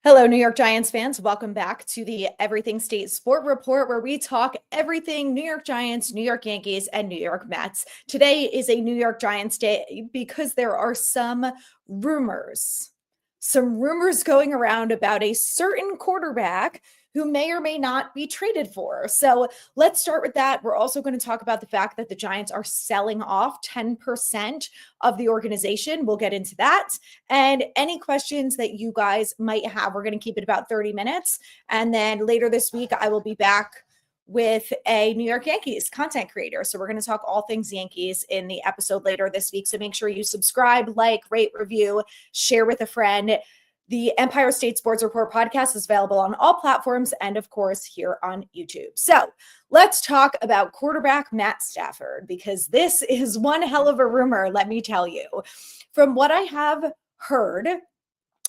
Hello, New York Giants fans. Welcome back to the Everything State Sport Report, where we talk everything New York Giants, New York Yankees, and New York Mets. Today is a New York Giants day because there are some rumors going around about a certain quarterback who may or may not be traded for. So let's start with that. We're also going to talk about the fact that the Giants are selling off 10% of the organization. We'll get into that. And any questions that you guys might have, we're going to keep it about 30 minutes. And then later this week, I will be back with a New York Yankees content creator. So we're going to talk all things Yankees in the episode later this week. So make sure you subscribe, like, rate, review, share with a friend. The Empire State Sports Report podcast is available on all platforms and, of course, here on YouTube. So let's talk about quarterback Matt Stafford, because this is one hell of a rumor, let me tell you. From what I have heard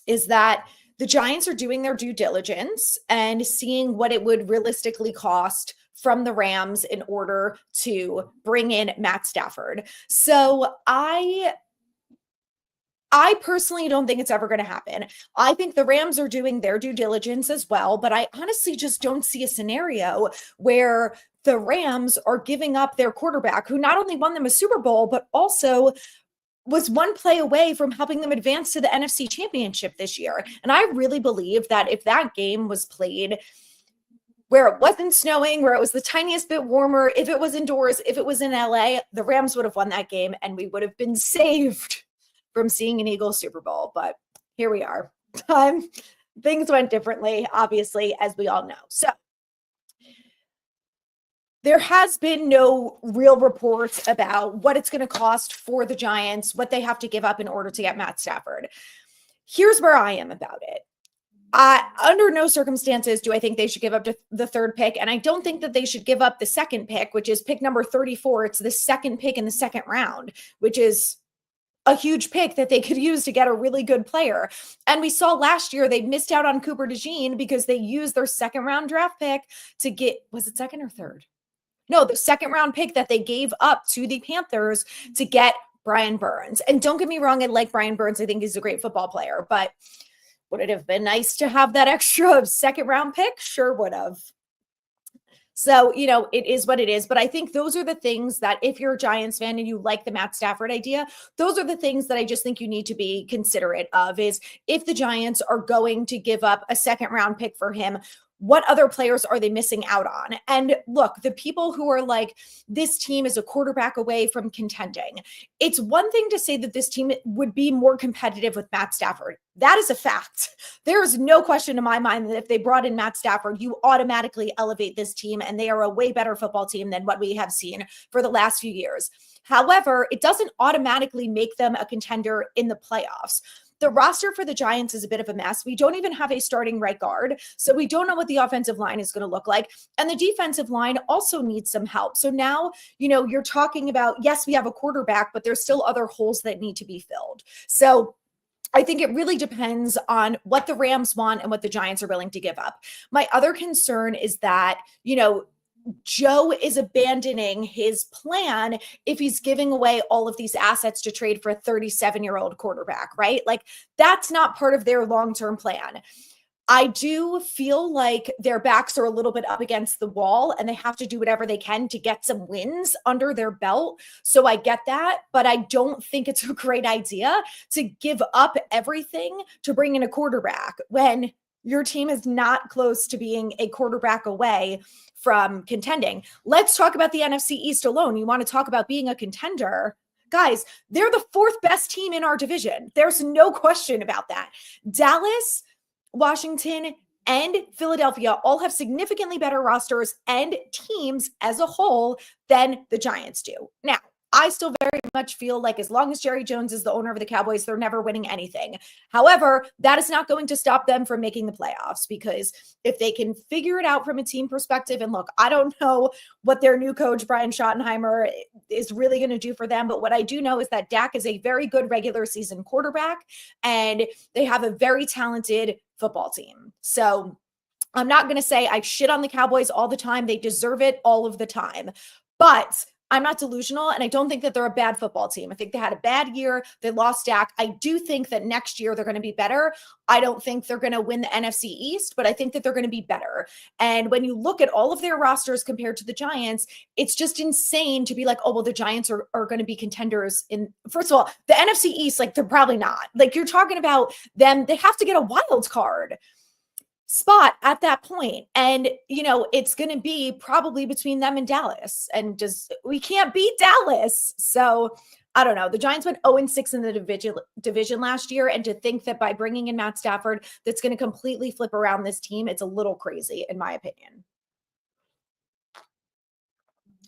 is that the Giants are doing their due diligence and seeing what it would realistically cost from the Rams in order to bring in Matt Stafford. So I personally don't think it's ever going to happen. I think the Rams are doing their due diligence as well, but I honestly just don't see a scenario where the Rams are giving up their quarterback, who not only won them a Super Bowl, but also was one play away from helping them advance to the NFC Championship this year. And I really believe that if that game was played where it wasn't snowing, where it was the tiniest bit warmer, if it was indoors, if it was in LA, the Rams would have won that game and we would have been saved from seeing an Eagles Super Bowl. But here we are. Things went differently, obviously, as we all know. So there has been no real reports about what it's going to cost for the Giants, what they have to give up in order to get Matt Stafford. Here's where I am about it. Under no circumstances do I think they should give up the third pick. And I don't think that they should give up the second pick, which is pick number 34. It's the second pick in the second round, which is a huge pick that they could use to get a really good player. And we saw last year they missed out on Cooper DeJean because they used their second round draft pick to get, was it second or third? No, the second round pick that they gave up to the Panthers to get Brian Burns. And don't get me wrong, I like Brian Burns. I think he's a great football player, but would it have been nice to have that extra second round pick? Sure would have. So, it is what it is. But I think those are the things that if you're a Giants fan and you like the Matt Stafford idea, those are the things that I just think you need to be considerate of, is if the Giants are going to give up a second round pick for him, what other players are they missing out on? And look, the people who are like, this team is a quarterback away from contending. It's one thing to say that this team would be more competitive with Matt Stafford. That is a fact. There is no question in my mind that if they brought in Matt Stafford, you automatically elevate this team, and they are a way better football team than what we have seen for the last few years. However, it doesn't automatically make them a contender in the playoffs. The roster for the Giants is a bit of a mess. We don't even have a starting right guard, so we don't know what the offensive line is going to look like. And the defensive line also needs some help. So now, you're talking about, yes, we have a quarterback, but there's still other holes that need to be filled. So I think it really depends on what the Rams want and what the Giants are willing to give up. My other concern is that, Joe is abandoning his plan if he's giving away all of these assets to trade for a 37-year-old quarterback, right? Like, that's not part of their long-term plan. I do feel like their backs are a little bit up against the wall and they have to do whatever they can to get some wins under their belt. So I get that, but I don't think it's a great idea to give up everything to bring in a quarterback when your team is not close to being a quarterback away from contending. Let's talk about the NFC East alone. You want to talk about being a contender? Guys, they're the fourth best team in our division. There's no question about that. Dallas, Washington, and Philadelphia all have significantly better rosters and teams as a whole than the Giants do. Now, I still very much feel like as long as Jerry Jones is the owner of the Cowboys, they're never winning anything. However, that is not going to stop them from making the playoffs, because if they can figure it out from a team perspective, and look, I don't know what their new coach, Brian Schottenheimer, is really going to do for them. But what I do know is that Dak is a very good regular season quarterback, and they have a very talented football team. So I'm not going to say I shit on the Cowboys all the time. They deserve it all of the time. But I'm not delusional, and I don't think that they're a bad football team. I think they had a bad year. They lost Dak. I do think that next year they're going to be better. I don't think they're going to win the NFC East, but I think that they're going to be better. And when you look at all of their rosters compared to the Giants, it's just insane to be like, oh, well, the Giants are going to be contenders in, first of all, the NFC East, like they're probably not. Like you're talking about them, they have to get a wild card spot at that point. And, it's going to be probably between them and Dallas. And just, we can't beat Dallas. So I don't know. The Giants went 0-6 in the division last year. And to think that by bringing in Matt Stafford, that's going to completely flip around this team, it's a little crazy, in my opinion.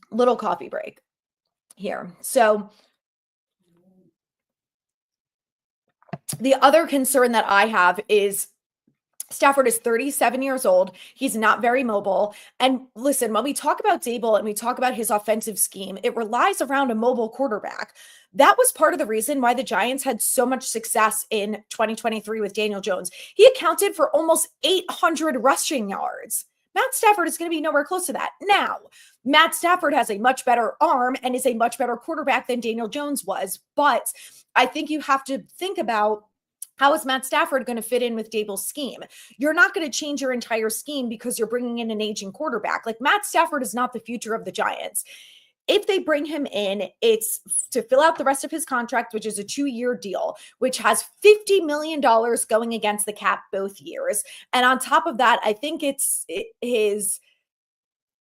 Little coffee break here. So the other concern that I have is Stafford is 37 years old. He's not very mobile. And listen, when we talk about Dable and we talk about his offensive scheme, it relies around a mobile quarterback. That was part of the reason why the Giants had so much success in 2023 with Daniel Jones. He accounted for almost 800 rushing yards. Matt Stafford is going to be nowhere close to that. Now, Matt Stafford has a much better arm and is a much better quarterback than Daniel Jones was. But I think you have to think about, how is Matt Stafford going to fit in with Dable's scheme? You're not going to change your entire scheme because you're bringing in an aging quarterback. Like Matt Stafford is not the future of the Giants. If they bring him in, it's to fill out the rest of his contract, which is a 2-year deal, which has $50 million going against the cap both years. And on top of that, I think his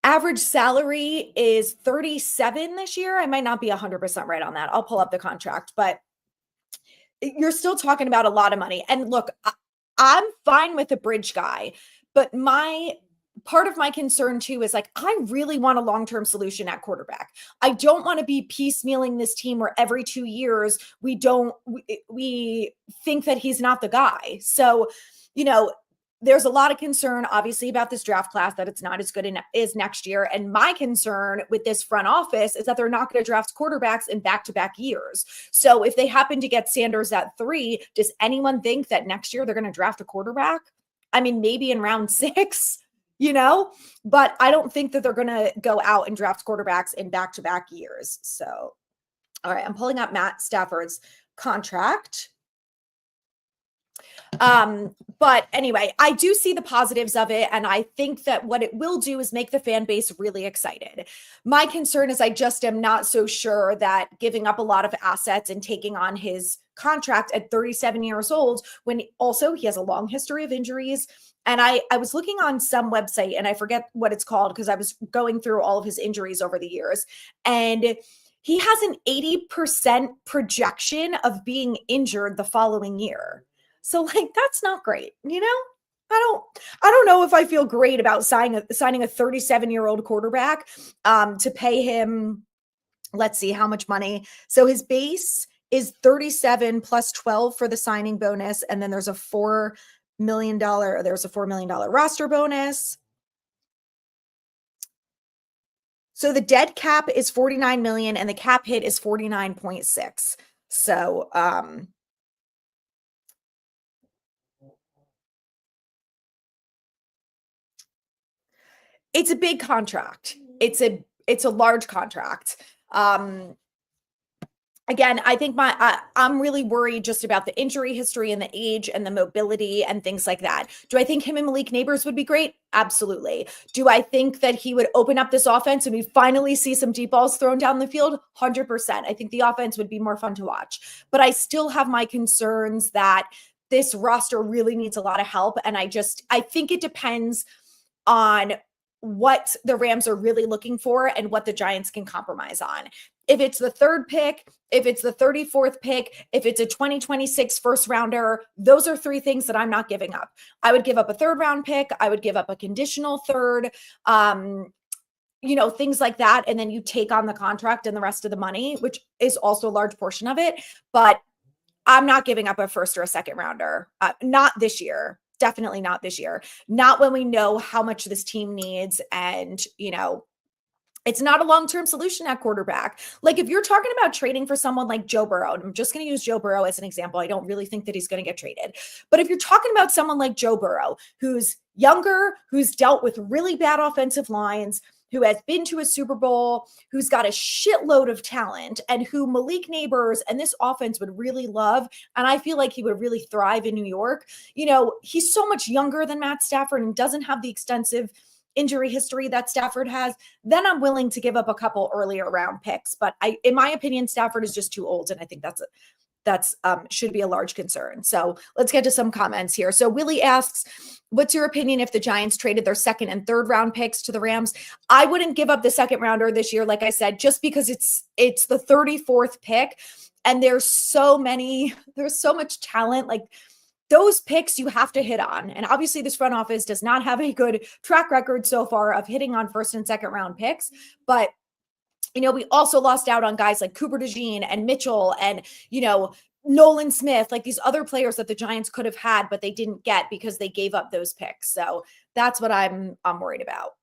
average salary is 37 this year. I might not be 100% right on that. I'll pull up the contract, but you're still talking about a lot of money. And look, I'm fine with a bridge guy, but part of my concern too is like, I really want a long-term solution at quarterback. I don't want to be piecemealing this team where every 2 years we think that he's not the guy. So, there's a lot of concern, obviously, about this draft class, that it's not as good as next year. And my concern with this front office is that they're not going to draft quarterbacks in back-to-back years. So if they happen to get Sanders at 3, does anyone think that next year they're going to draft a quarterback? I mean, maybe in round 6, but I don't think that they're going to go out and draft quarterbacks in back-to-back years. So, all right, I'm pulling up Matt Stafford's contract. But anyway, I do see the positives of it. And I think that what it will do is make the fan base really excited. My concern is I just am not so sure that giving up a lot of assets and taking on his contract at 37 years old, when also he has a long history of injuries. And I was looking on some website, and I forget what it's called because I was going through all of his injuries over the years. And he has an 80% projection of being injured the following year. So that's not great, I don't know if I feel great about signing a 37-year-old quarterback to pay him, let's see how much money. So his base is 37 plus 12 for the signing bonus. And then there's a $4 million roster bonus. So the dead cap is 49 million and the cap hit is 49.6. So, it's a big contract. It's a large contract. Again, I think I'm really worried just about the injury history and the age and the mobility and things like that. Do I think him and Malik Neighbors would be great? Absolutely. Do I think that he would open up this offense and we finally see some deep balls thrown down the field? 100%. I think the offense would be more fun to watch. But I still have my concerns that this roster really needs a lot of help. And I think it depends on what the Rams are really looking for and what the Giants can compromise on. If it's the 3rd pick, if it's the 34th pick, if it's a 2026 first rounder, those are 3 things that I'm not giving up. I would give up a 3rd round pick. I would give up a conditional 3rd, things like that. And then you take on the contract and the rest of the money, which is also a large portion of it. But I'm not giving up a 1st or a 2nd rounder. Not this year. Definitely not this year. Not when we know how much this team needs. And, it's not a long-term solution at quarterback. Like if you're talking about trading for someone like Joe Burrow, and I'm just going to use Joe Burrow as an example. I don't really think that he's going to get traded. But if you're talking about someone like Joe Burrow, who's younger, who's dealt with really bad offensive lines, who has been to a Super Bowl, who's got a shitload of talent, and who Malik Neighbors and this offense would really love. And I feel like he would really thrive in New York. He's so much younger than Matt Stafford and doesn't have the extensive injury history that Stafford has. Then I'm willing to give up a couple earlier round picks. But in my opinion, Stafford is just too old. And I think that's should be a large concern. So let's get to some comments here. So Willie asks, what's your opinion if the Giants traded their second and third round picks to the Rams? I wouldn't give up the second rounder this year, like I said, just because it's the 34th pick and there's so much talent. Like those picks you have to hit on. And obviously this front office does not have a good track record so far of hitting on first and second round picks, but we also lost out on guys like Cooper DeJean and Mitchell and, Nolan Smith, like these other players that the Giants could have had, but they didn't get because they gave up those picks. So that's what I'm worried about.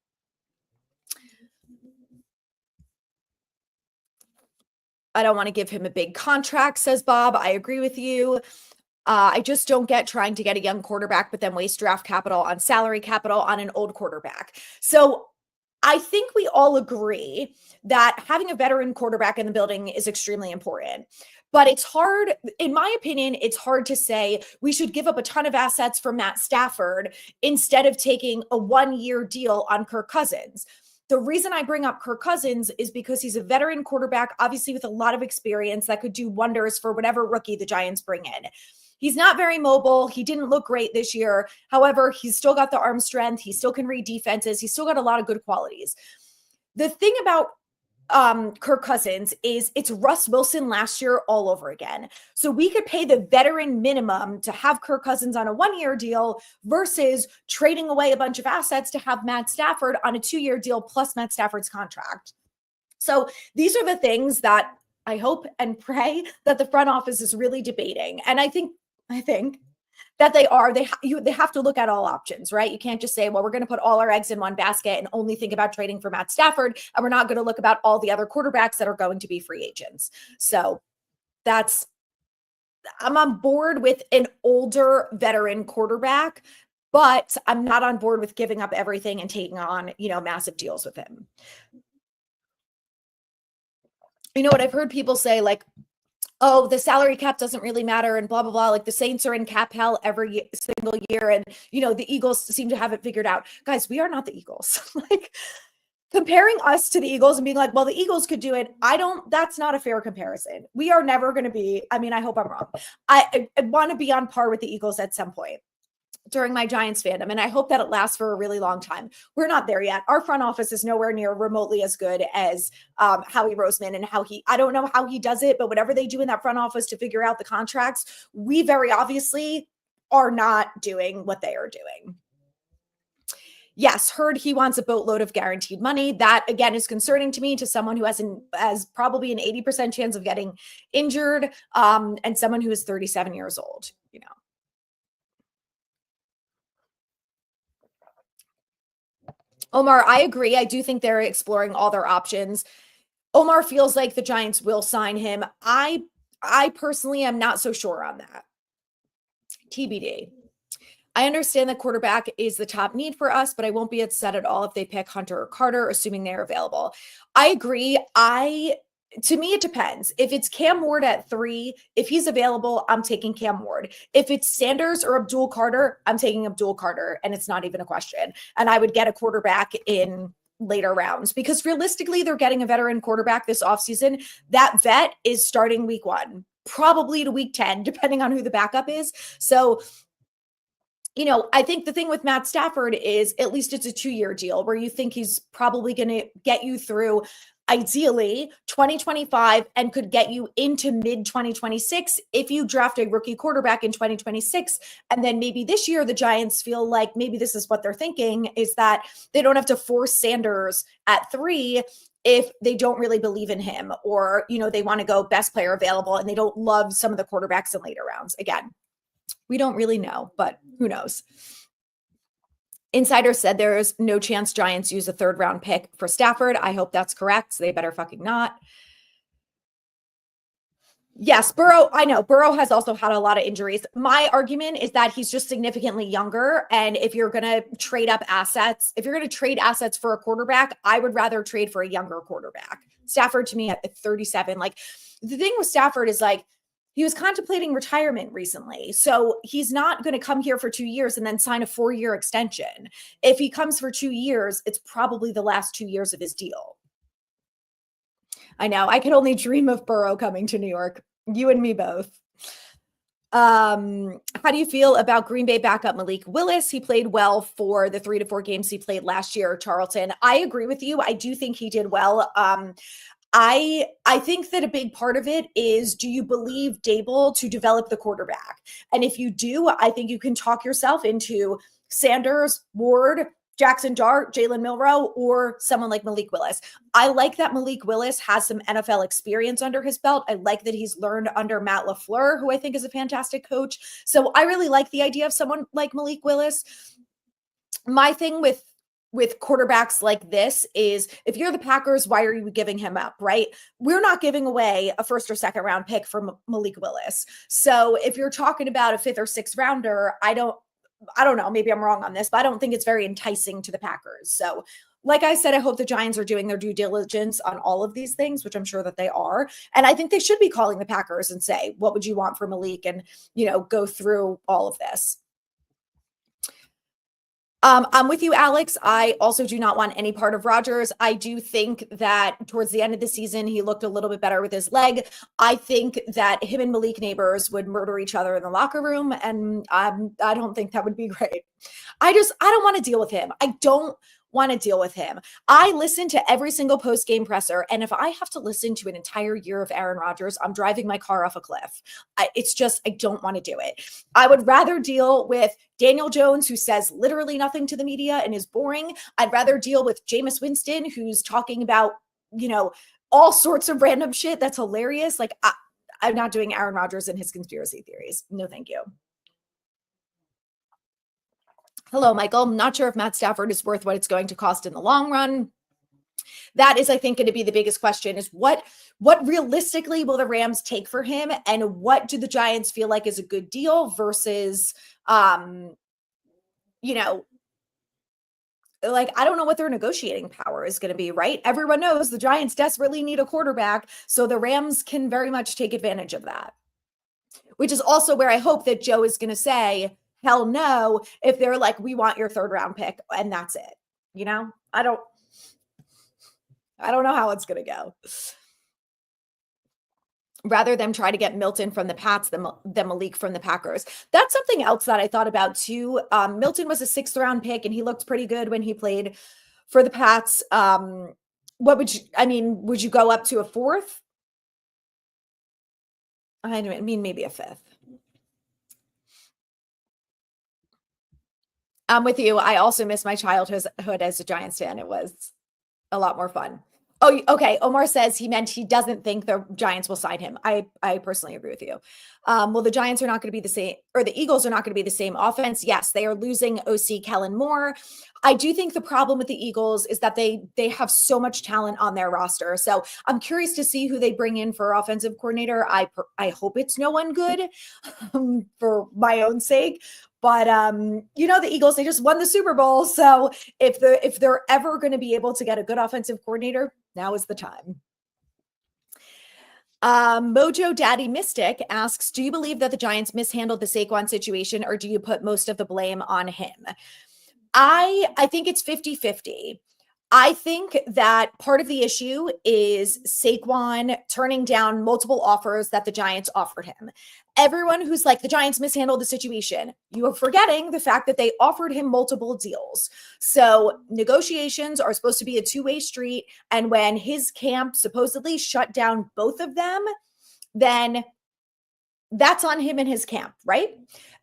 I don't want to give him a big contract, says Bob. I agree with you. I just don't get trying to get a young quarterback, but then waste draft capital on salary capital on an old quarterback. So I think we all agree that having a veteran quarterback in the building is extremely important. But it's hard, in my opinion, it's hard to say we should give up a ton of assets for Matt Stafford instead of taking a 1-year deal on Kirk Cousins. The reason I bring up Kirk Cousins is because he's a veteran quarterback, obviously with a lot of experience that could do wonders for whatever rookie the Giants bring in. He's not very mobile. He didn't look great this year. However, he's still got the arm strength. He still can read defenses. He's still got a lot of good qualities. The thing about Kirk Cousins is it's Russ Wilson last year all over again. So we could pay the veteran minimum to have Kirk Cousins on a 1-year deal versus trading away a bunch of assets to have Matt Stafford on a 2-year deal plus Matt Stafford's contract. So these are the things that I hope and pray that the front office is really debating. And I think that they are. They have to look at all options, right? You can't just say, well, we're going to put all our eggs in one basket and only think about trading for Matt Stafford, and we're not going to look about all the other quarterbacks that are going to be free agents. So I'm on board with an older veteran quarterback, but I'm not on board with giving up everything and taking on, massive deals with him. What I've heard people say, like, oh, the salary cap doesn't really matter and blah, blah, blah. Like the Saints are in cap hell every single year. And, the Eagles seem to have it figured out. Guys, we are not the Eagles. Like comparing us to the Eagles and being like, well, the Eagles could do it. That's not a fair comparison. We are never going to be, I hope I'm wrong. I want to be on par with the Eagles at some point during my Giants fandom. And I hope that it lasts for a really long time. We're not there yet. Our front office is nowhere near remotely as good as Howie Roseman and I don't know how he does it, but whatever they do in that front office to figure out the contracts, we very obviously are not doing what they are doing. Yes, heard he wants a boatload of guaranteed money. That again is concerning to me, to someone who has probably an 80% chance of getting injured, and someone who is 37 years old, Omar, I agree. I do think they're exploring all their options. Omar feels like the Giants will sign him. I personally am not so sure on that. TBD. I understand that quarterback is the top need for us, but I won't be upset at all if they pick Hunter or Carter, assuming they're available. I agree. To me, it depends. If it's Cam Ward at 3, if he's available, I'm taking Cam Ward. If it's Sanders or Abdul Carter, I'm taking Abdul Carter, and it's not even a question. And I would get a quarterback in later rounds because realistically, they're getting a veteran quarterback this offseason. That vet is starting week 1, probably to week 10, depending on who the backup is. So, I think the thing with Matt Stafford is at least it's a 2-year deal where you think he's probably going to get you through ideally 2025 and could get you into mid 2026 if you draft a rookie quarterback in 2026. And then maybe this year the Giants feel like maybe this is what they're thinking, is that they don't have to force Sanders at 3 if they don't really believe in him, or, they want to go best player available and they don't love some of the quarterbacks in later rounds. Again, we don't really know, but who knows? Insider said there is no chance Giants use a 3rd round pick for Stafford. I hope that's correct. So they better fucking not. Yes, Burrow, I know Burrow has also had a lot of injuries. My argument is that he's just significantly younger. And if you're going to trade up assets, if you're going to trade assets for a quarterback, I would rather trade for a younger quarterback. Stafford to me at 37. Like the thing with Stafford is like, he was contemplating retirement recently. So he's not going to come here for 2 years and then sign a 4-year extension. If he comes for 2 years, it's probably the last 2 years of his deal. I know. I could only dream of Burrow coming to New York. You and me both. How do you feel about Green Bay backup Malik Willis? He played well for the 3 to 4 games he played last year, Charlton. I agree with you. I do think he did well. I think that a big part of it is, do you believe Dable to develop the quarterback? And if you do, I think you can talk yourself into Sanders, Ward, Jackson Dart, Jalen Milrow, or someone like Malik Willis. I like that Malik Willis has some NFL experience under his belt. I like that he's learned under Matt LaFleur, who I think is a fantastic coach. So I really like the idea of someone like Malik Willis. My thing with quarterbacks like this is, if you're the Packers, why are you giving him up, right? We're not giving away a first or second round pick for Malik Willis. So if you're talking about a 5th or 6th rounder, I don't know, maybe I'm wrong on this, but I don't think it's very enticing to the Packers. So like I said, I hope the Giants are doing their due diligence on all of these things, which I'm sure that they are. And I think they should be calling the Packers and say, what would you want for Malik? And, go through all of this. I'm with you, Alex. I also do not want any part of Rodgers. I do think that towards the end of the season, he looked a little bit better with his leg. I think that him and Malik Neighbors would murder each other in the locker room. And I don't think that would be great. I don't want to deal with him. I don't want to deal with him. I listen to every single post-game presser, and if I have to listen to an entire year of Aaron Rodgers, I'm driving my car off a cliff. I don't want to do it. I would rather deal with Daniel Jones, who says literally nothing to the media and is boring. I'd rather deal with Jameis Winston, who's talking about, all sorts of random shit that's hilarious. Like, I'm not doing Aaron Rodgers and his conspiracy theories. No, thank you. Hello, Michael. I'm not sure if Matt Stafford is worth what it's going to cost in the long run. That is, I think, going to be the biggest question, is what realistically will the Rams take for him, and what do the Giants feel like is a good deal versus, like, I don't know what their negotiating power is going to be, right? Everyone knows the Giants desperately need a quarterback, so the Rams can very much take advantage of that, which is also where I hope that Joe is going to say, hell no, if they're like, we want your 3rd round pick and that's it. I don't know how it's going to go. Rather than try to get Milton from the Pats than Malik from the Packers. That's something else that I thought about too. Milton was a 6th round pick and he looked pretty good when he played for the Pats. What would you go up to a 4th? I mean, maybe a 5th. I'm with you. I also miss my childhood as a Giants fan. It was a lot more fun. Oh, okay. Omar says he meant he doesn't think the Giants will sign him. I personally agree with you. Well, the Giants are not going to be the same, or the Eagles are not going to be the same offense. Yes, they are losing OC Kellen Moore. I do think the problem with the Eagles is that they have so much talent on their roster. So I'm curious to see who they bring in for offensive coordinator. I hope it's no one good for my own sake. But the Eagles, they just won the Super Bowl. So if they're ever going to be able to get a good offensive coordinator, now is the time. Mojo Daddy Mystic asks, do you believe that the Giants mishandled the Saquon situation, or do you put most of the blame on him? I think it's 50-50. I think that part of the issue is Saquon turning down multiple offers that the Giants offered him. Everyone who's like, the Giants mishandled the situation, you are forgetting the fact that they offered him multiple deals. So negotiations are supposed to be a 2-way street. And when his camp supposedly shut down both of them, then that's on him and his camp, right?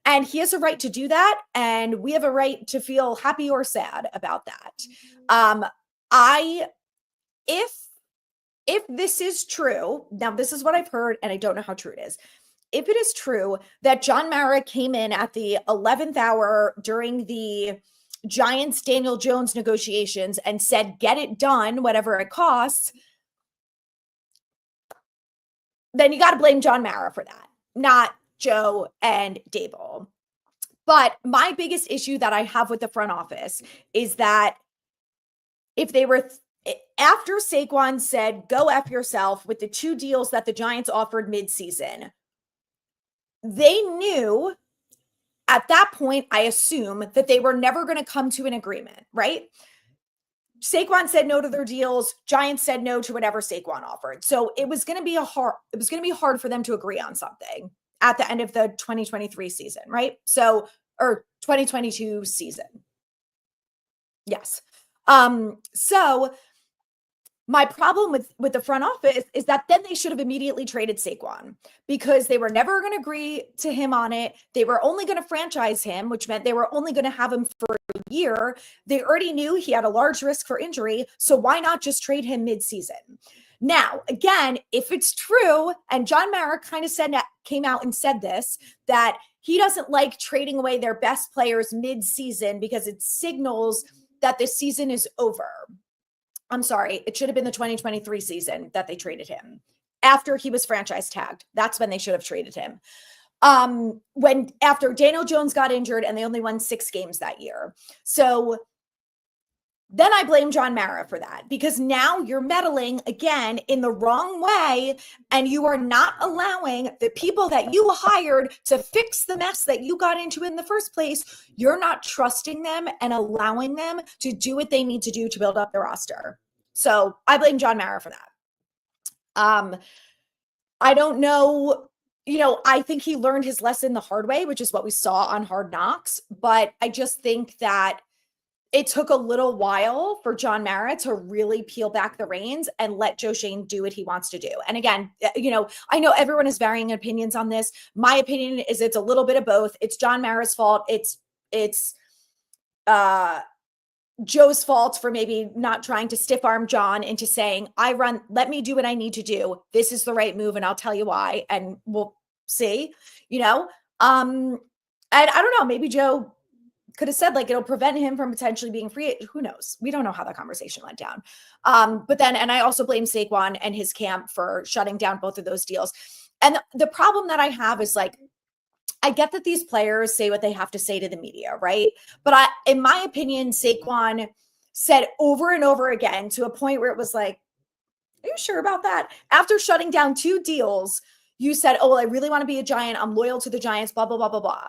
And he has a right to do that. And we have a right to feel happy or sad about that. If this is true, now this is what I've heard, and I don't know how true it is. If it is true that John Mara came in at the 11th hour during the Giants Daniel Jones negotiations and said, get it done, whatever it costs, then you got to blame John Mara for that, not Joe and Dable. But my biggest issue that I have with the front office is that if they were after Saquon said, go F yourself with the 2 deals that the Giants offered midseason, they knew at that point, I assume, that they were never going to come to an agreement, right? Saquon said no to their deals. Giants said no to whatever Saquon offered. So it was going to be hard for them to agree on something at the end of the 2023 season, right? So, or 2022 season. Yes. So my problem with the front office is that then they should have immediately traded Saquon because they were never going to agree to him on it. They were only going to franchise him, which meant they were only going to have him for a year. They already knew he had a large risk for injury. So why not just trade him mid-season? Now, again, if it's true, and John Mara kind of came out and said this, that he doesn't like trading away their best players mid-season because it signals that the season is over. I'm sorry, it should have been the 2023 season that they traded him after he was franchise tagged. That's when they should have traded him. When after Daniel Jones got injured and they only won 6 games that year. So then I blame John Mara for that because now you're meddling again in the wrong way and you are not allowing the people that you hired to fix the mess that you got into in the first place. You're not trusting them and allowing them to do what they need to do to build up their roster. So I blame John Mara for that. I don't know. I think he learned his lesson the hard way, which is what we saw on Hard Knocks. But I just think that it took a little while for John Mara to really peel back the reins and let Joe Schoen do what he wants to do. And again, I know everyone has varying opinions on this. My opinion is it's a little bit of both. It's John Mara's fault. It's Joe's fault for maybe not trying to stiff arm John into saying, let me do what I need to do. This is the right move. And I'll tell you why. And we'll see, and I don't know, maybe Joe could have said it'll prevent him from potentially being free. Who knows? We don't know how that conversation went down. But then, and I also blame Saquon and his camp for shutting down both of those deals. And the problem that I have is I get that these players say what they have to say to the media, right? But in my opinion, Saquon said over and over again to a point where it was are you sure about that? After shutting down 2 deals, you said, oh, well, I really want to be a Giant. I'm loyal to the Giants, blah, blah, blah, blah, blah.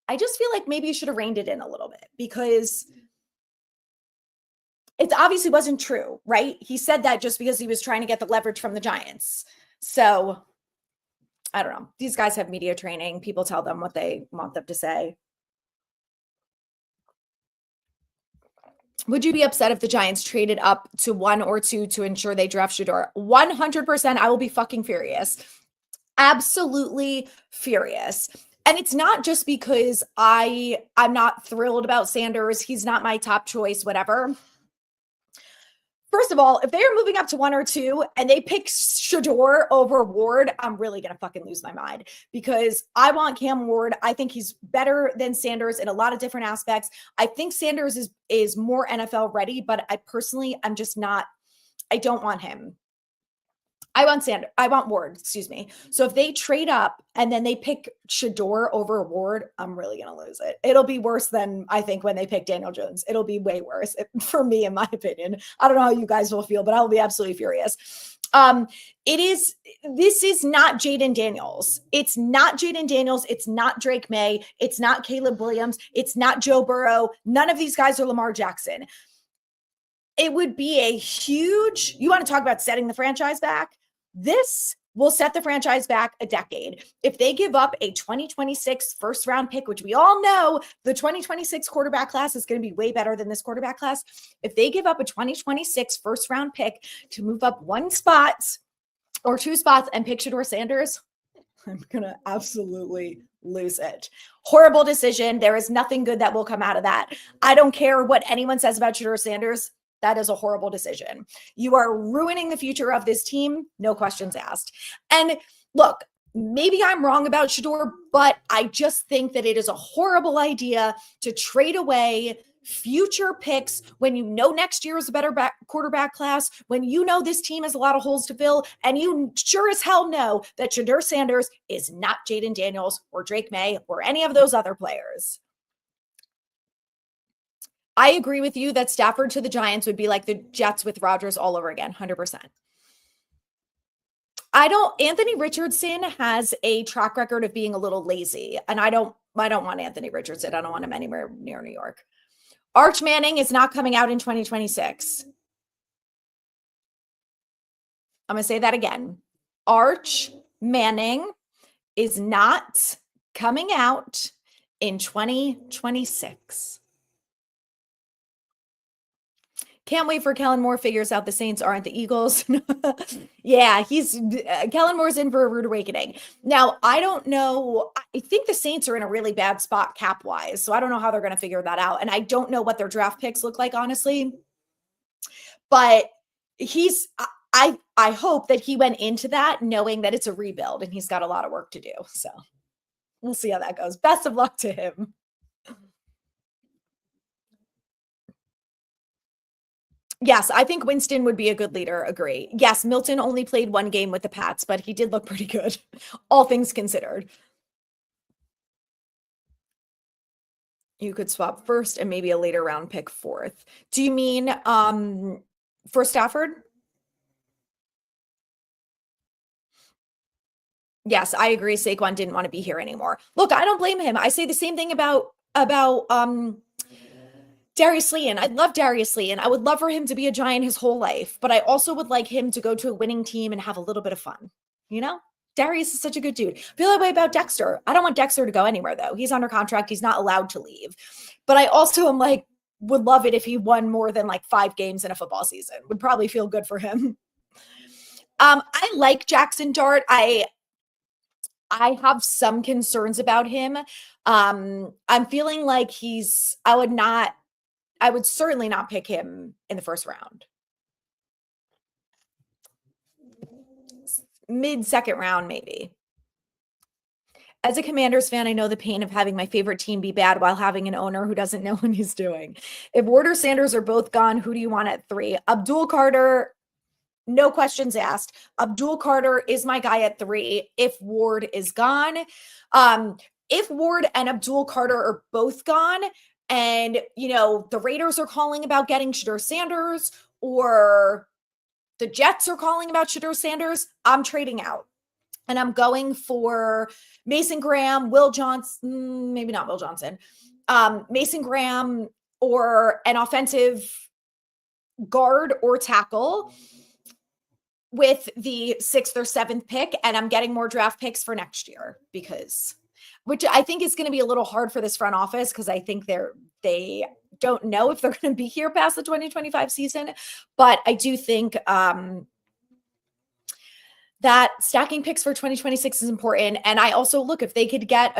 I just feel like maybe you should have reined it in a little bit because it obviously wasn't true, right? He said that just because he was trying to get the leverage from the Giants. So I don't know. These guys have media training. People tell them what they want them to say. Would you be upset if the Giants traded up to 1 or 2 to ensure they draft Shedeur? 100%. I will be fucking furious. Absolutely furious. And it's not just because I'm not thrilled about Sanders. He's not my top choice, whatever. First of all, if they are moving up to 1 or 2 and they pick Shedeur over Ward, I'm really going to fucking lose my mind because I want Cam Ward. I think he's better than Sanders in a lot of different aspects. I think Sanders is more NFL ready, but I'm just not, I don't want him. I want Ward, excuse me. So if they trade up and then they pick Shedeur over Ward, I'm really going to lose it. It'll be worse than I think when they pick Daniel Jones. It'll be way worse for me, in my opinion. I don't know how you guys will feel, but I'll be absolutely furious. This is not Jaden Daniels. It's not Jaden Daniels. It's not Drake May. It's not Caleb Williams. It's not Joe Burrow. None of these guys are Lamar Jackson. It would be you want to talk about setting the franchise back? This will set the franchise back a decade. If they give up a 2026 first round pick, which we all know the 2026 quarterback class is going to be way better than this quarterback class. If they give up a 2026 first round pick to move up 1 spot or 2 spots and pick Shedeur Sanders, I'm going to absolutely lose it. Horrible decision. There is nothing good that will come out of that. I don't care what anyone says about Shedeur Sanders. That is a horrible decision. You are ruining the future of this team. No questions asked. And look, maybe I'm wrong about Shedeur, but I just think that it is a horrible idea to trade away future picks when you know next year is a better quarterback class, when you know this team has a lot of holes to fill, and you sure as hell know that Shedeur Sanders is not Jaden Daniels or Drake May or any of those other players. I agree with you that Stafford to the Giants would be like the Jets with Rodgers all over again, 100%. Anthony Richardson has a track record of being a little lazy, and I don't want Anthony Richardson. I don't want him anywhere near New York. Arch Manning is not coming out in 2026. I'm going to say that again. Arch Manning is not coming out in 2026. Can't wait for Kellen Moore figures out the Saints aren't the Eagles. Yeah, Kellen Moore's in for a rude awakening. Now, I don't know. I think the Saints are in a really bad spot cap-wise, so I don't know how they're going to figure that out. And I don't know what their draft picks look like, honestly. But I hope that he went into that knowing that it's a rebuild and he's got a lot of work to do. So we'll see how that goes. Best of luck to him. Yes, I think Winston would be a good leader. Agree. Yes, Milton only played one game with the Pats, but he did look pretty good, all things considered. You could swap first and maybe a later round pick fourth. Do you mean for Stafford? Yes, I agree. Saquon didn't want to be here anymore. Look, I don't blame him. I say the same thing about Darius Lee, and I love Darius Lee, and I would love for him to be a Giant his whole life, but I also would like him to go to a winning team and have a little bit of fun. You know, Darius is such a good dude. I feel that way about Dexter. I don't want Dexter to go anywhere though. He's under contract. He's not allowed to leave. But I also am like, would love it if he won more than like 5 games in a football season. Would probably feel good for him. I like Jackson Dart. I have some concerns about him. I'm feeling like I would certainly not pick him in the first round. Mid-second round, maybe. As a Commanders fan, I know the pain of having my favorite team be bad while having an owner who doesn't know what he's doing. If Ward or Sanders are both gone, who do you want at 3? Abdul Carter, no questions asked. Abdul Carter is my guy at 3 if Ward is gone. If Ward and Abdul Carter are both gone, and, the Raiders are calling about getting Shedeur Sanders, or the Jets are calling about Shedeur Sanders, I'm trading out. And I'm going for Mason Graham, Will Johnson, maybe not Will Johnson, Mason Graham, or an offensive guard or tackle with the 6th or 7th pick. And I'm getting more draft picks for next year which I think is going to be a little hard for this front office because I think they don't know if they're going to be here past the 2025 season. But I do think that stacking picks for 2026 is important. And I also look, if they could get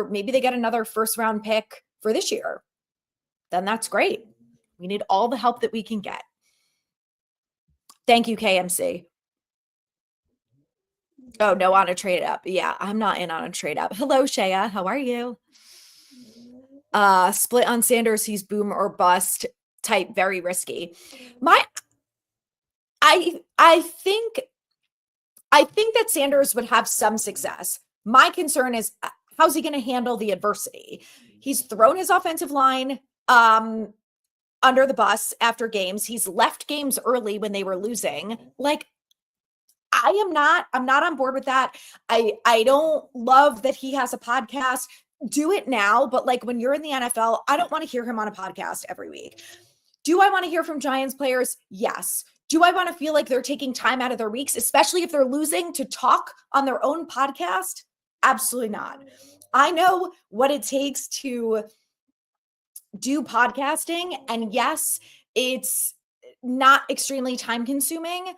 maybe they get another first round pick for this year, then that's great. We need all the help that we can get. Thank you, KMC. Oh, no, on a trade up. Yeah, I'm not in on a trade up. Hello, Shaya. How are you? Split on Sanders. He's boom or bust type. Very risky. I think that Sanders would have some success. My concern is how's he going to handle the adversity? He's thrown his offensive line under the bus after games. He's left games early when they were losing. Like, I'm not on board with that. I don't love that he has a podcast. Do it now, but like when you're in the NFL, I don't want to hear him on a podcast every week. Do I want to hear from Giants players? Yes. Do I want to feel like they're taking time out of their weeks, especially if they're losing, to talk on their own podcast? Absolutely not. I know what it takes to do podcasting. And yes, it's not extremely time consuming,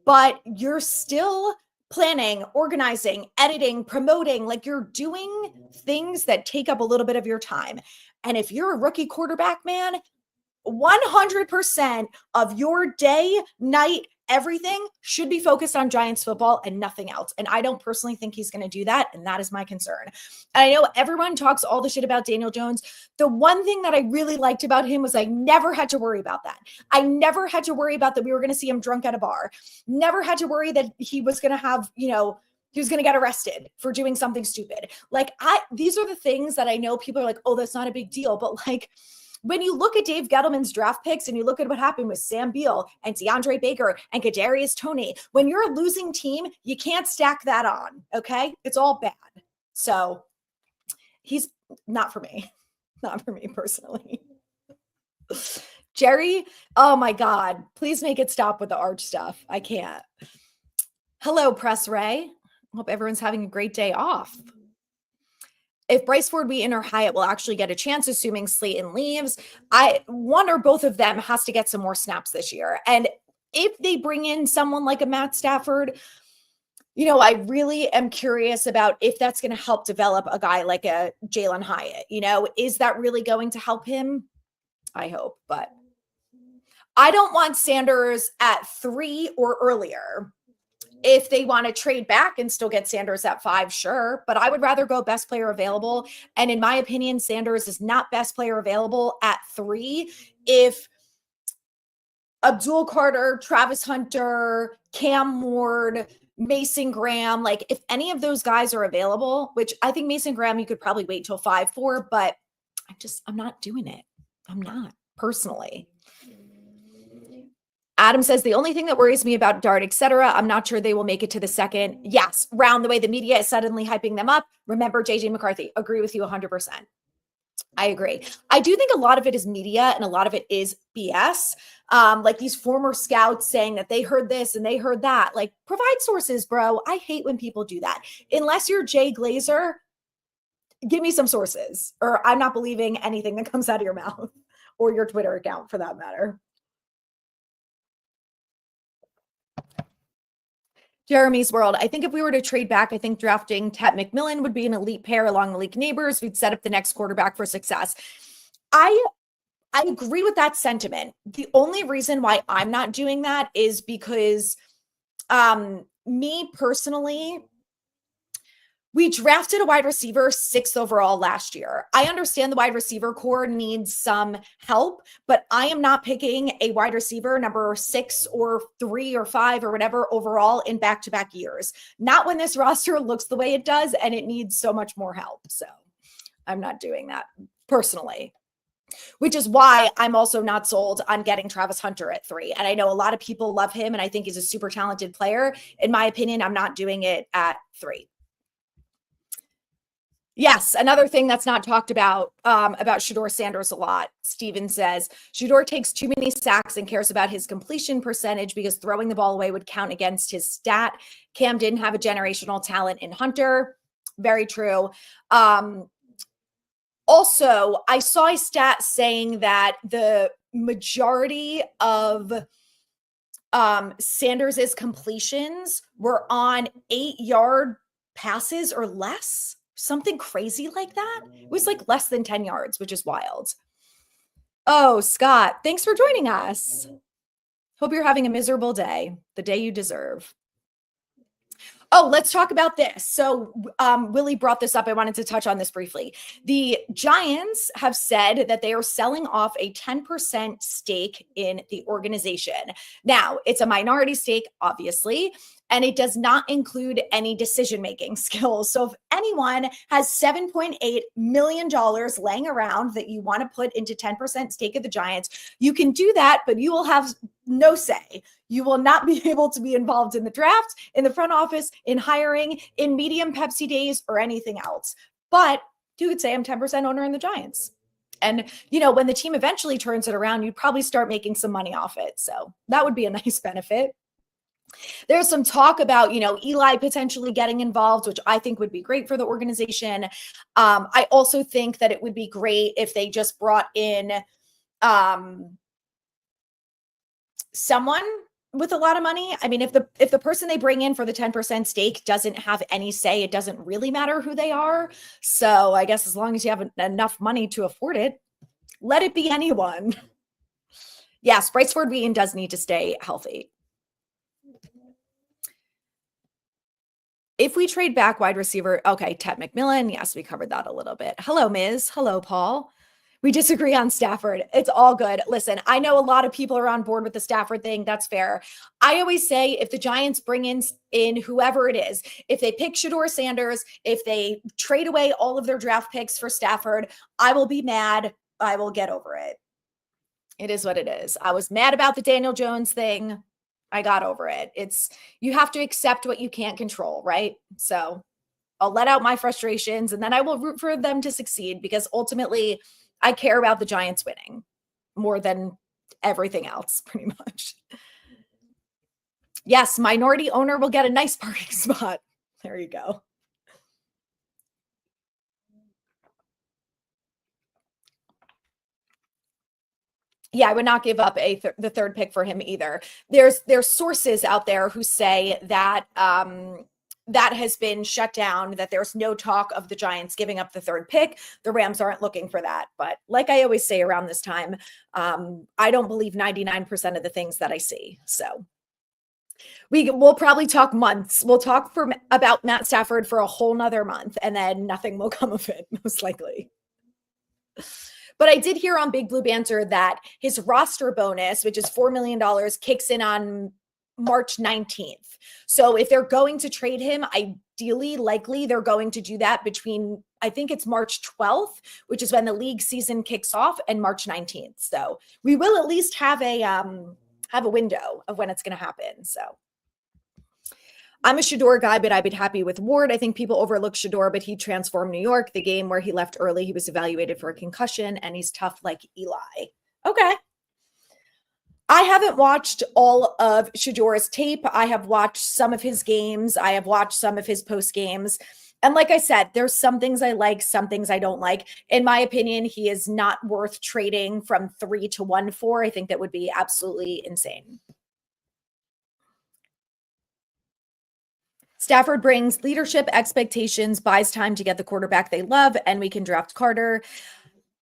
but you're still planning, organizing, editing, promoting, like you're doing things that take up a little bit of your time. And if you're a rookie quarterback, man, 100% of your day, night, everything should be focused on Giants football and nothing else. And I don't personally think he's going to do that. And that is my concern. And I know everyone talks all the shit about Daniel Jones. The one thing that I really liked about him was I never had to worry about that. I never had to worry about that we were going to see him drunk at a bar. Never had to worry that he was going to have, he was going to get arrested for doing something stupid. Like these are the things that I know people are like, oh, that's not a big deal. But like, when you look at Dave Gettleman's draft picks and you look at what happened with Sam Beal and DeAndre Baker and Kadarius Toney, when you're a losing team, you can't stack that on. Okay. It's all bad. So he's not for me, not for me personally. Jerry. Oh my God, please make it stop with the arch stuff. I can't. Hello, Press Ray. Hope everyone's having a great day off. If Bryce Ford, Wheaton, or Hyatt will actually get a chance, assuming Slayton leaves, one or both of them has to get some more snaps this year. And if they bring in someone like a Matt Stafford, I really am curious about if that's going to help develop a guy like a Jalen Hyatt. Is that really going to help him? I hope, but I don't want Sanders at 3 or earlier. If they want to trade back and still get Sanders at 5, sure. But I would rather go best player available. And in my opinion, Sanders is not best player available at 3. If Abdul Carter, Travis Hunter, Cam Ward, Mason Graham, like if any of those guys are available, which I think Mason Graham, you could probably wait till 5 for, but I'm not doing it. I'm not personally. Adam says, the only thing that worries me about Dart, etc., I'm not sure they will make it to the second. Yes, round the way the media is suddenly hyping them up. Remember JJ McCarthy. Agree with you 100%. I agree. I do think a lot of it is media and a lot of it is BS. Like these former scouts saying that they heard this and they heard that. Like, provide sources, bro. I hate when people do that. Unless you're Jay Glazer, give me some sources, or I'm not believing anything that comes out of your mouth or your Twitter account for that matter. Jeremy's World. I think if we were to trade back, I think drafting Ted McMillan would be an elite pair along the league neighbors. We'd set up the next quarterback for success. I agree with that sentiment. The only reason why I'm not doing that is because me personally, we drafted a wide receiver 6th overall last year. I understand the wide receiver core needs some help, but I am not picking a wide receiver number 6 or 3 or 5 or whatever overall in back-to-back years. Not when this roster looks the way it does and it needs so much more help. So I'm not doing that personally, which is why I'm also not sold on getting Travis Hunter at 3. And I know a lot of people love him and I think he's a super talented player. In my opinion, I'm not doing it at 3. Yes, another thing that's not talked about Shedeur Sanders a lot. Steven says, Shedeur takes too many sacks and cares about his completion percentage because throwing the ball away would count against his stat. Cam didn't have a generational talent in Hunter. Very true. Also, I saw a stat saying that the majority of Sanders' completions were on 8-yard passes or less. Something crazy like that. It was like less than 10 yards, which is wild. Oh, Scott, thanks for joining us. Hope you're having a miserable day, the day you deserve. Oh, let's talk about this. So Willie brought this up. I wanted to touch on this briefly. The Giants have said that they are selling off a 10% stake in the organization. Now, it's a minority stake, obviously, and it does not include any decision-making skills. So if anyone has $7.8 million laying around that you want to put into 10% stake of the Giants, you can do that, but you will have no say. You will not be able to be involved in the draft, in the front office, in hiring, in medium Pepsi days, or anything else. But you could say I'm 10% owner in the Giants. And, when the team eventually turns it around, you'd probably start making some money off it. So that would be a nice benefit. There's some talk about, Eli potentially getting involved, which I think would be great for the organization. I also think that it would be great if they just brought in someone with a lot of money. I mean, if the person they bring in for the 10% stake doesn't have any say, it doesn't really matter who they are. So I guess as long as you have enough money to afford it, let it be anyone. Yes, Bryce Ford Wheaton does need to stay healthy. If we trade back wide receiver, okay, Ted McMillan. Yes, we covered that a little bit. Hello, Ms. Hello, Paul. We disagree on Stafford. It's all good. Listen, I know a lot of people are on board with the Stafford thing. That's fair. I always say if the Giants bring in whoever it is, if they pick Shedeur Sanders, if they trade away all of their draft picks for Stafford, I will be mad. I will get over it. It is what it is. I was mad about the Daniel Jones thing. I got over it. You have to accept what you can't control, right? So I'll let out my frustrations and then I will root for them to succeed because ultimately I care about the Giants winning more than everything else, pretty much. Yes, minority owner will get a nice parking spot. There you go. Yeah, I would not give up the third pick for him either. There's sources out there who say that that has been shut down, that there's no talk of the Giants giving up the third pick. The Rams aren't looking for that. But like I always say around this time, I don't believe 99% of the things that I see. So we'll probably talk months. We'll talk about Matt Stafford for a whole nother month, and then nothing will come of it, most likely. But I did hear on Big Blue Banter that his roster bonus, which is $4 million, kicks in on March 19th. So if they're going to trade him, ideally, likely they're going to do that between, I think it's March 12th, which is when the league season kicks off, and March 19th. So we will at least have a window of when it's going to happen. So I'm a Shedeur guy, but I've been happy with Ward. I think people overlook Shedeur, but he transformed New York. The game where he left early, he was evaluated for a concussion, and he's tough like Eli. Okay. I haven't watched all of Shedeur's tape. I have watched some of his games. I have watched some of his post games. And like I said, there's some things I like, some things I don't like. In my opinion, he is not worth trading from 3 to 1 for. I think that would be absolutely insane. Stafford brings leadership, expectations, buys time to get the quarterback they love, and we can draft Carter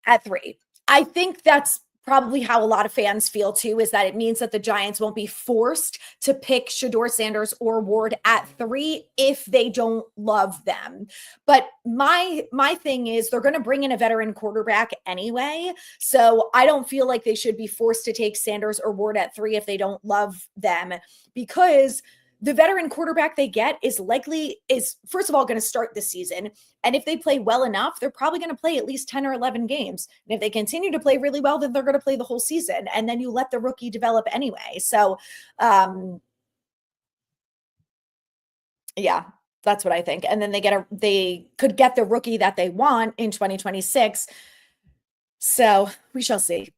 at 3. I think that's probably how a lot of fans feel too, is that it means that the Giants won't be forced to pick Shedeur Sanders or Ward at 3 if they don't love them. But my thing is they're going to bring in a veteran quarterback anyway. So I don't feel like they should be forced to take Sanders or Ward at 3 if they don't love them, because the veteran quarterback they get is first of all going to start this season. And if they play well enough, they're probably going to play at least 10 or 11 games. And if they continue to play really well, then they're going to play the whole season. And then you let the rookie develop anyway. So, yeah, that's what I think. And then they could get the rookie that they want in 2026. So we shall see.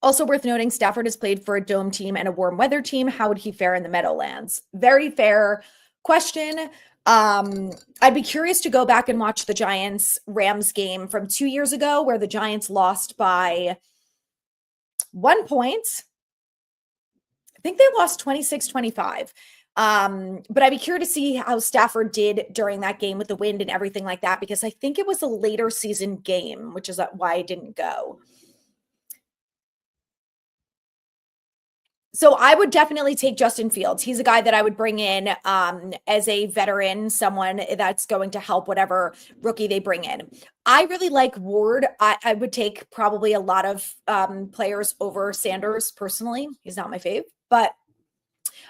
Also worth noting, Stafford has played for a dome team and a warm weather team. How would he fare in the Meadowlands? Very fair question. I'd be curious to go back and watch the Giants-Rams game from 2 years ago where the Giants lost by 1 point. I think they lost 26-25. But I'd be curious to see how Stafford did during that game with the wind and everything like that, because I think it was a later season game, which is why I didn't go. So I would definitely take Justin Fields. He's a guy that I would bring in as a veteran, someone that's going to help whatever rookie they bring in. I really like Ward. I would take probably a lot of players over Sanders personally. He's not my fave, but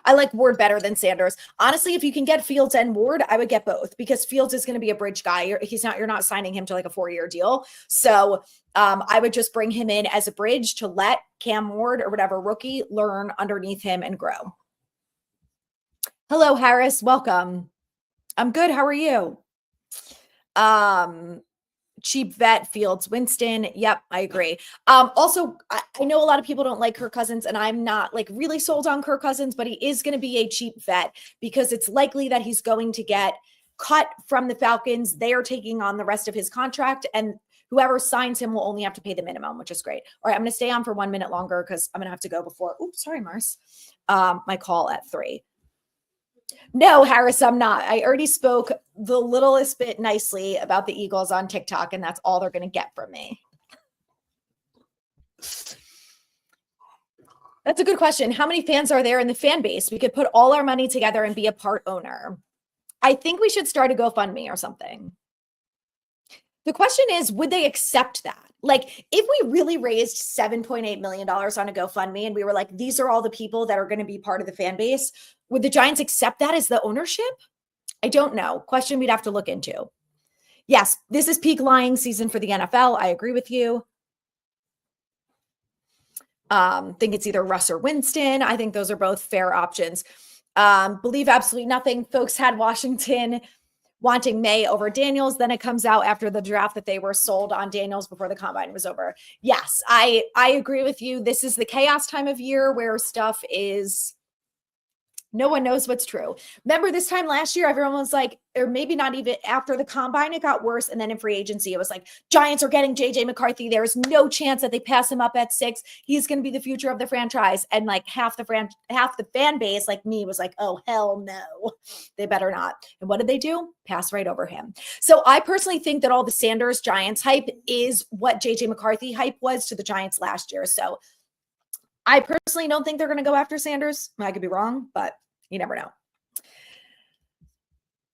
I like Ward better than Sanders. Honestly, if you can get Fields and Ward, I would get both, because Fields is going to be a bridge guy. You're not signing him to like a 4-year deal. So I would just bring him in as a bridge to let Cam Ward or whatever rookie learn underneath him and grow. Hello, Harris. Welcome. I'm good. How are you? Cheap vet, Fields, Winston. Yep, I agree. Also, I know a lot of people don't like Kirk Cousins, and I'm not like really sold on Kirk Cousins, but he is going to be a cheap vet because it's likely that he's going to get cut from the Falcons. They are taking on the rest of his contract, and whoever signs him will only have to pay the minimum, which is great. All right, I'm going to stay on for 1 minute longer because I'm going to have to go before. Oops, sorry, Mars. My call at 3. No, Harris, I'm not. I already spoke the littlest bit nicely about the Eagles on TikTok, and that's all they're going to get from me. That's a good question. How many fans are there in the fan base? We could put all our money together and be a part owner. I think we should start a GoFundMe or something. The question is, would they accept that? Like, if we really raised $7.8 million on a GoFundMe and we were like, these are all the people that are going to be part of the fan base, would the Giants accept that as the ownership? I don't know. Question we'd have to look into. Yes, this is peak lying season for the NFL. I agree with you. Think it's either Russ or Winston. I think those are both fair options. Believe absolutely nothing. Folks had Washington wanting May over Daniels. Then it comes out after the draft that they were sold on Daniels before the combine was over. Yes, I agree with you. This is the chaos time of year where stuff is, no one knows what's true. Remember this time last year, everyone was like, or maybe not even after the combine, it got worse. And then in free agency, it was like, Giants are getting JJ McCarthy. There is no chance that they pass him up at 6. He's going to be the future of the franchise. And like half the fan base, like me, was like, oh, hell no, they better not. And what did they do? Pass right over him. So I personally think that all the Sanders Giants hype is what JJ McCarthy hype was to the Giants last year. So I personally don't think they're going to go after Sanders. I could be wrong, but you never know.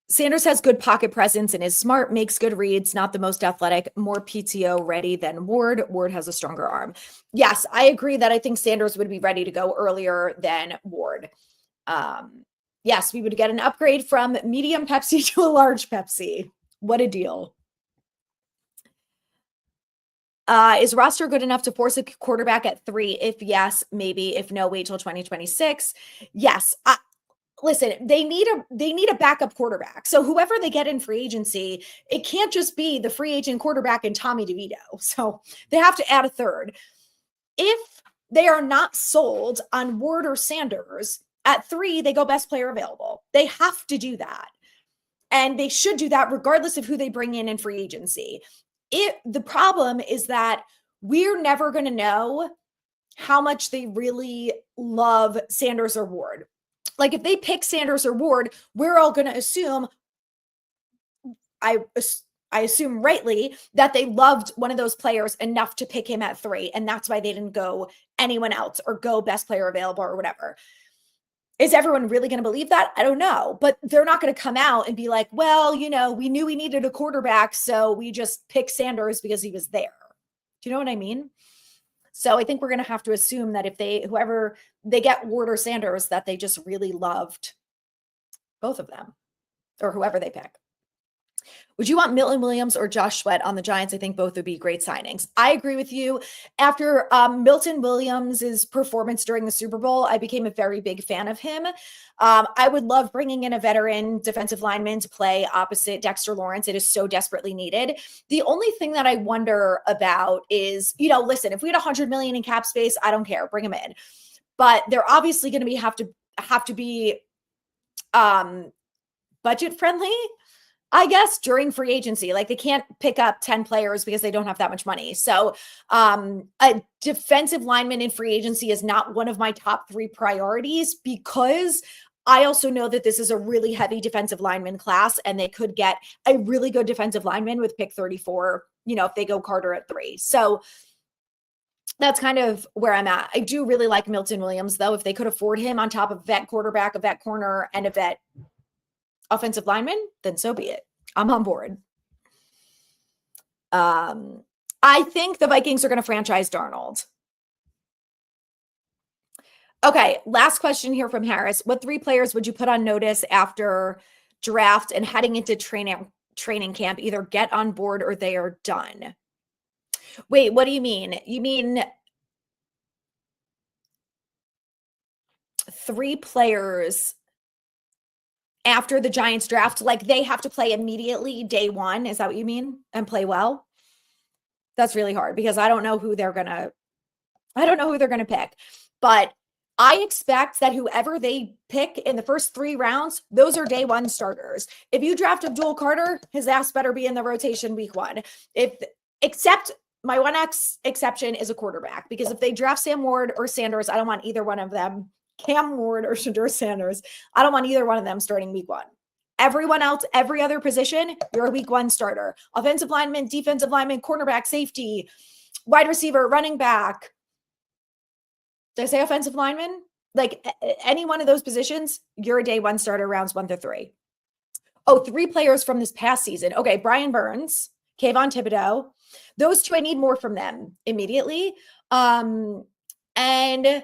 Sanders has good pocket presence and is smart, makes good reads, not the most athletic, more PTO ready than Ward. Ward has a stronger arm. Yes, I agree that I think Sanders would be ready to go earlier than Ward. Yes, we would get an upgrade from medium Pepsi to a large Pepsi. What a deal. Is roster good enough to force a quarterback at 3? If yes, maybe. If no, wait till 2026. Yes. Listen, they need a backup quarterback. So whoever they get in free agency, it can't just be the free agent quarterback and Tommy DeVito. So they have to add a third. If they are not sold on Ward or Sanders, at 3, they go best player available. They have to do that. And they should do that regardless of who they bring in free agency. The problem is that we're never going to know how much they really love Sanders or Ward. Like if they pick Sanders or Ward, we're all going to assume, I assume rightly, that they loved one of those players enough to pick him at 3. And that's why they didn't go anyone else or go best player available or whatever. Is everyone really going to believe that? I don't know, but they're not going to come out and be like, well, you know, we knew we needed a quarterback, so we just picked Sanders because he was there. Do you know what I mean? So I think we're going to have to assume that if whoever they get, Ward or Sanders, that they just really loved both of them or whoever they pick. Would you want Milton Williams or Josh Sweat on the Giants? I think both would be great signings. I agree with you. After Milton Williams' performance during the Super Bowl, I became a very big fan of him. I would love bringing in a veteran defensive lineman to play opposite Dexter Lawrence. It is so desperately needed. The only thing that I wonder about is, you know, listen, if we had $100 million in cap space, I don't care. Bring him in. But they're obviously going to have to be budget friendly, I guess, during free agency. Like they can't pick up 10 players because they don't have that much money. So a defensive lineman in free agency is not one of my top 3 priorities because I also know that this is a really heavy defensive lineman class and they could get a really good defensive lineman with pick 34, you know, if they go Carter at 3. So that's kind of where I'm at. I do really like Milton Williams, though. If they could afford him on top of vet quarterback, a vet corner, and a vet offensive lineman, then so be it. I'm on board. I think the Vikings are going to franchise Darnold. Okay, last question here from Harris. What 3 players would you put on notice after draft and heading into training camp? Either get on board or they are done. Wait, what do you mean? You mean 3 players after the Giants draft, like they have to play immediately day 1. Is that what you mean? And play well? That's really hard because I don't know who they're going to pick. But I expect that whoever they pick in the first 3 rounds, those are day 1 starters. If you draft Abdul Carter, his ass better be in the rotation week 1. Except my one exception is a quarterback, because if they draft Sam Ward or Sanders, I don't want either one of them. Cam Ward or Shadur Sanders, I don't want either one of them starting week 1. Everyone else, every other position, you're a week 1 starter. Offensive lineman, defensive lineman, cornerback, safety, wide receiver, running back, Did I say offensive lineman? Like any one of those positions, you're a day one starter, rounds 1 through 3. Oh, 3 players from this past season. Okay, Brian Burns, Kayvon Thibodeau. Those 2, I need more from them immediately. And I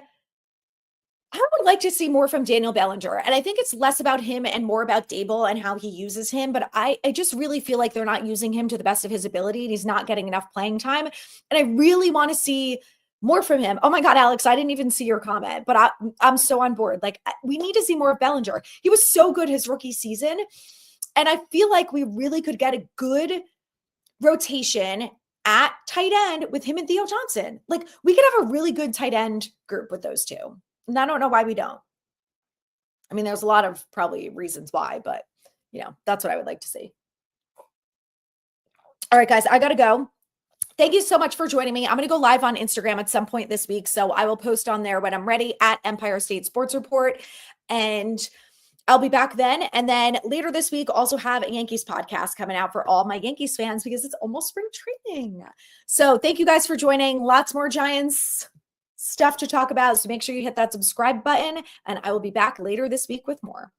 would like to see more from Daniel Bellinger. And I think it's less about him and more about Dable and how he uses him. But I just really feel like they're not using him to the best of his ability and he's not getting enough playing time. And I really want to see more from him. Oh my God, Alex, I didn't even see your comment, but I'm so on board. Like, we need to see more of Bellinger. He was so good his rookie season. And I feel like we really could get a good rotation at tight end with him and Theo Johnson. Like, we could have a really good tight end group with those 2. And I don't know why we don't. I mean, there's a lot of probably reasons why, but that's what I would like to see. All right, guys, I got to go. Thank you so much for joining me. I'm going to go live on Instagram at some point this week. So I will post on there when I'm ready at Empire State Sports Report. And I'll be back then. And then later this week, also have a Yankees podcast coming out for all my Yankees fans because it's almost spring training. So thank you guys for joining. Lots more Giants stuff to talk about. So make sure you hit that subscribe button and I will be back later this week with more.